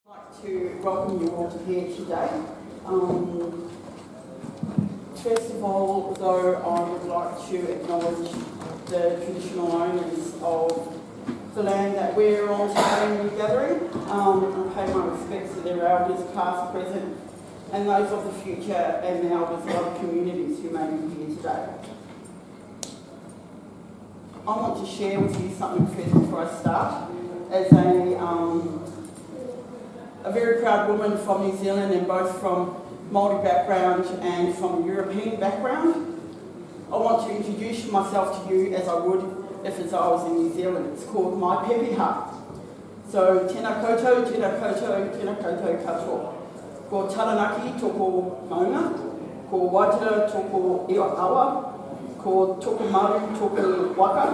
I'd like to welcome you all to here today. First of all, though, I would like to acknowledge the traditional owners of the land that we're on today in the gathering. I pay my respects to their elders, past, present, and those of the future, and the elders of other communities who may be here today. I want to share with you something first before I start. As a very proud woman from New Zealand, and both from Māori background and from European background, I want to introduce myself to you as I would if I was in New Zealand. It's called My Pepeha. So, tēnā koutou, tēnā koutou, tēnā koutou katoa. Ko Taranaki toko maunga, ko Waitara toko iwa, ko Tokomaru toko waka,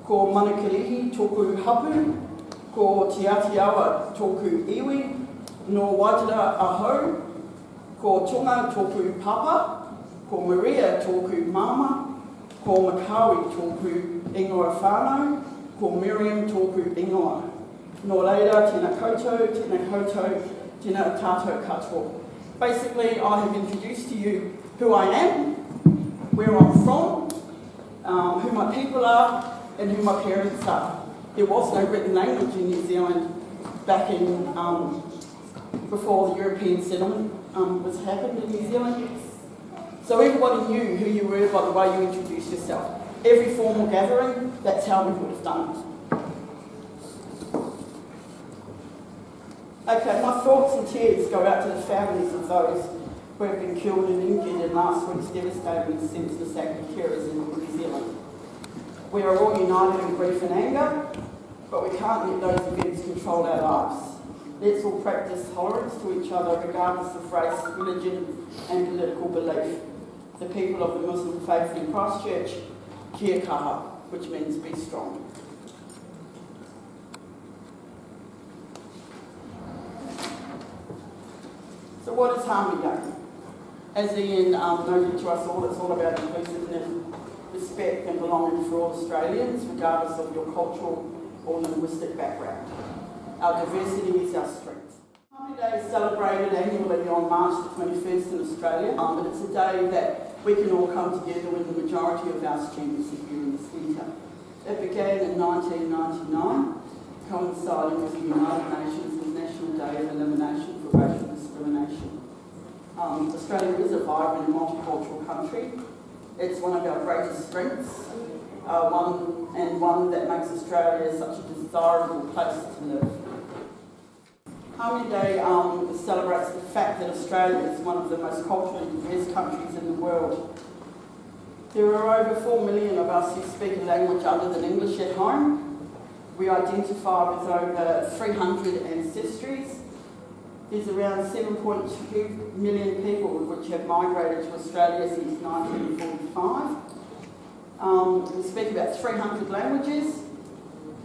ko Manakirihi toko hapu, ko Te Atiawa tōku iwi, no Waitara aho, ko Tonga tōku papa, ko Maria tōku mama, ko Makawi tōku ingoa whānau, ko Miriam tōku ingoa. No reira, tēnā koutou, tēnā tātou katoa. Basically, I have introduced to you who I am, where I'm from, who my people are, and who my parents are. There was no written language in New Zealand back in before the European settlement was happened in New Zealand. So everybody knew who you were by the way you introduced yourself. Every formal gathering, that's how we would have done it. Okay, my thoughts and tears go out to the families of those who have been killed and injured in last week's devastating senseless act of terrorism in New Zealand. We are all united in grief and anger, but we can't let those events control our lives. Let's all practice tolerance to each other regardless of race, religion and political belief. The people of the Muslim faith in Christchurch, kia kaha, which means be strong. So what is Harmony Day? As Ian noted to us all, it's all about inclusiveness, respect and belonging for all Australians, regardless of your cultural or linguistic background. Our diversity is our strength. Harmony Day is celebrated annually on March the 21st in Australia, but it's a day that we can all come together with the majority of our students here in the centre. It began in 1999, coinciding with the United Nations' National Day of Elimination for Racial Discrimination. Australia is a vibrant and multicultural country. It's one of our greatest strengths, one that makes Australia such a desirable place to live. Harmony Day celebrates the fact that Australia is one of the most culturally diverse countries in the world. There are over 4 million of us who speak a language other than English at home. We identify with over 300 ancestries. There's around 7.2 million people which have migrated to Australia since 1945. We speak about 300 languages,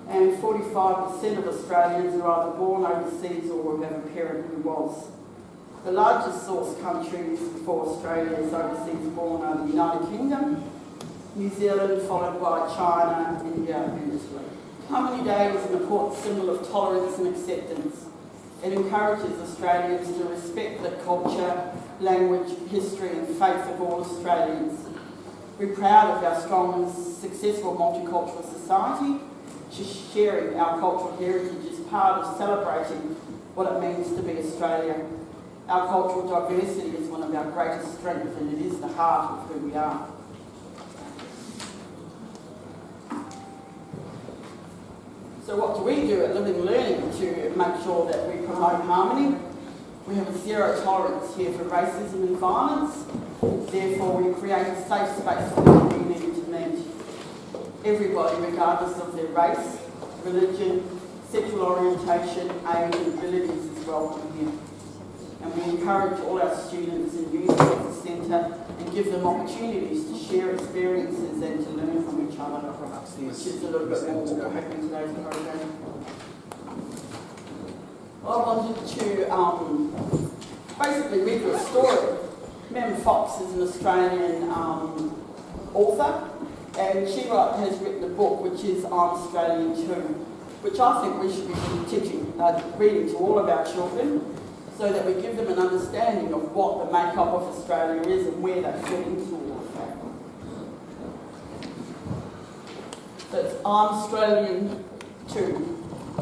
and 45% of Australians are either born overseas or have a parent who was. The largest source countries for Australians overseas born are the United Kingdom, New Zealand, followed by China, India and Italy. Harmony Day is an important symbol of tolerance and acceptance. It encourages Australians to respect the culture, language, history and faith of all Australians. We're proud of our strong and successful multicultural society. Sharing our cultural heritage is part of celebrating what it means to be Australia. Our cultural diversity is one of our greatest strengths, and it is the heart of who we are. So what do we do at Living and Learning to make sure that we promote harmony? We have a zero tolerance here for racism and violence. Therefore, we create a safe space for the community to meet. Everybody, regardless of their race, religion, sexual orientation, age and abilities, is welcome here. And we encourage all our students and users of the centre and give them opportunities to share experiences and to learn from each other, which is a little bit more what will happen in today's program. I wanted to basically read you a story. Miriam Fox is an Australian author, and she has written a book which is I'm Australian Too, which I think we should be teaching reading to all of our children, so that we give them an understanding of what the makeup of Australia is and where they fit into all of that. So I'm Australian too.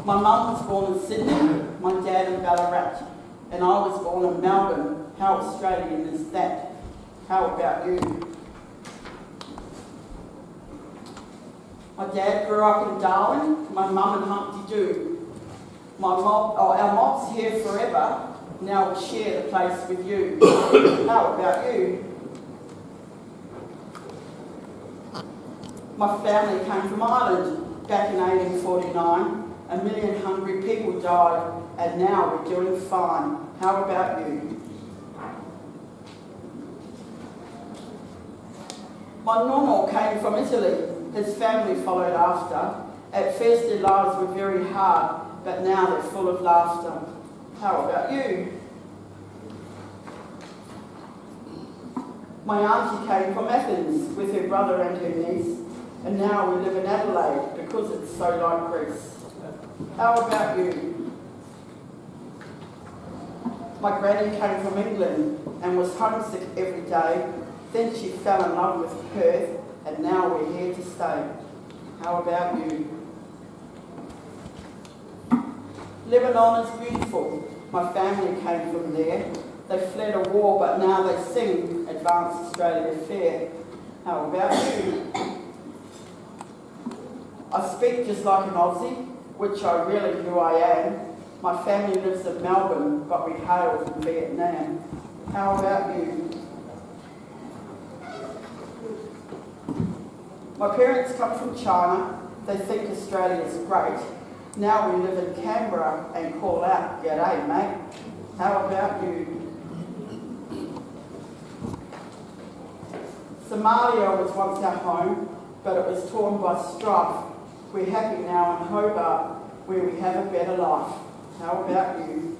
My mum was born in Sydney, my dad in Ballarat, and I was born in Melbourne. How Australian is that? How about you? My dad grew up in Darwin, my mum in Humpty Doo. Our mob's here forever, now we share the place with you. How about you? My family came from Ireland back in 1849. 1 million hungry people died, and now we're doing fine. How about you? My nonno came from Italy. His family followed after. At first their lives were very hard, but now they're full of laughter. How about you? My auntie came from Athens with her brother and her niece, and now we live in Adelaide because it's so like Greece. How about you? My granny came from England and was homesick every day. Then she fell in love with Perth, and now we're here to stay. How about you? Lebanon is beautiful. My family came from there. They fled a war, but now they sing Advanced Australia Fair. How about you? I speak just like an Aussie, which I really who I am. My family lives in Melbourne, but we hail from Vietnam. How about you? My parents come from China. They think Australia is great. Now we live in Canberra and call out, "G'day, mate." How about you? Somalia was once our home, but it was torn by strife. We're happy now in Hobart, where we have a better life. How about you?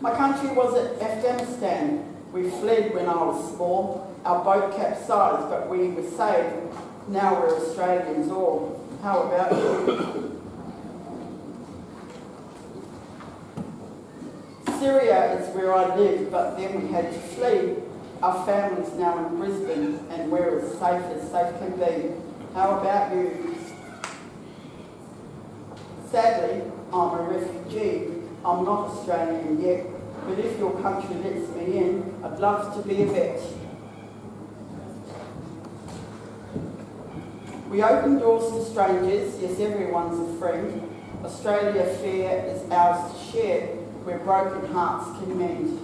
My country was Afghanistan. We fled when I was small. Our boat capsized, but we were saved. Now we're Australians all. How about you? Syria is where I live, but then we had to flee. Our family's now in Brisbane, and we're as safe can be. How about you? Sadly, I'm a refugee. I'm not Australian yet, but if your country lets me in, I'd love to be a vet. We open doors to strangers, yes, everyone's a friend. Australia fair is ours to share, where broken hearts can mend.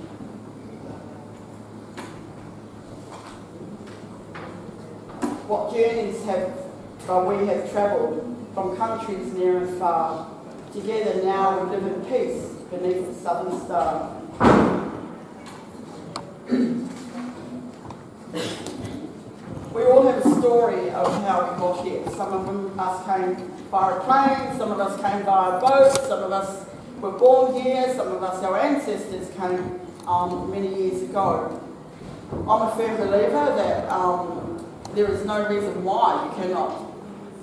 What journeys we have travelled, from countries near and far. Together now we live in peace beneath the southern star. We all have a story of how we got here. Some of us came by a plane, some of us came by a boat, some of us were born here, some of us, our ancestors came many years ago. I'm a firm believer that there is no reason why you cannot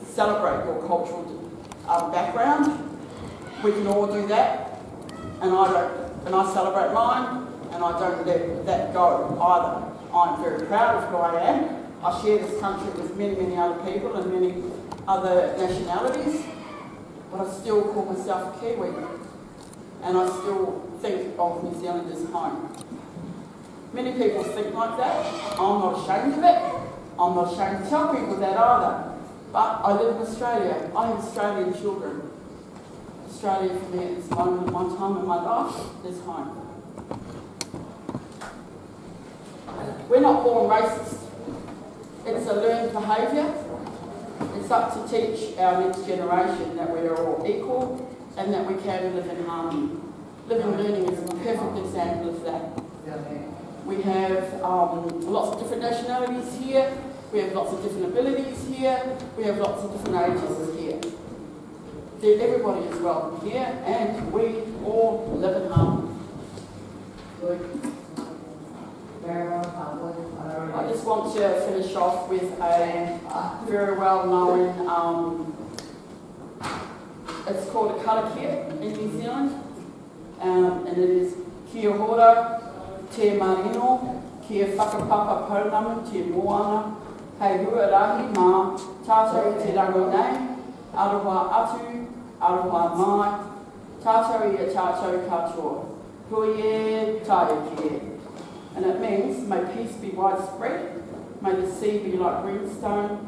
celebrate your cultural background. We can all do that, and I celebrate mine, and I don't let that go either. I'm very proud of who I am. I share this country with many, many other people and many other nationalities, but I still call myself a Kiwi, and I still think of New Zealand as home. Many people think like that. I'm not ashamed of it. I'm not ashamed to tell people that either. But I live in Australia. I have Australian children. Australia for me at this moment in my time in my life is home. We're not born racist. It's a learned behaviour. It's up to teach our next generation that we are all equal and that we can live in harmony. Living and Learning is a perfect example of that. We have lots of different nationalities here. We have lots of different abilities here. We have lots of different ages here. Everybody is welcome here, and we all live in harmony. I just want to finish off with a very well-known, it's called a karakia in New Zealand, and it is kia hora, te marino, kia whakapapa pounamu, te moana, hei huarahi mā, tātou te rango nei, aroha atu, aroha mai, tātou I a tātou katoa, hui tāia ki. And it means, may peace be widespread, may the sea be like greenstone,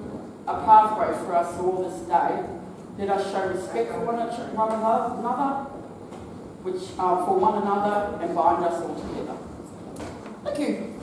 a pathway for us all this day. Let us show respect for one another, for one another, and bind us all together. Thank you.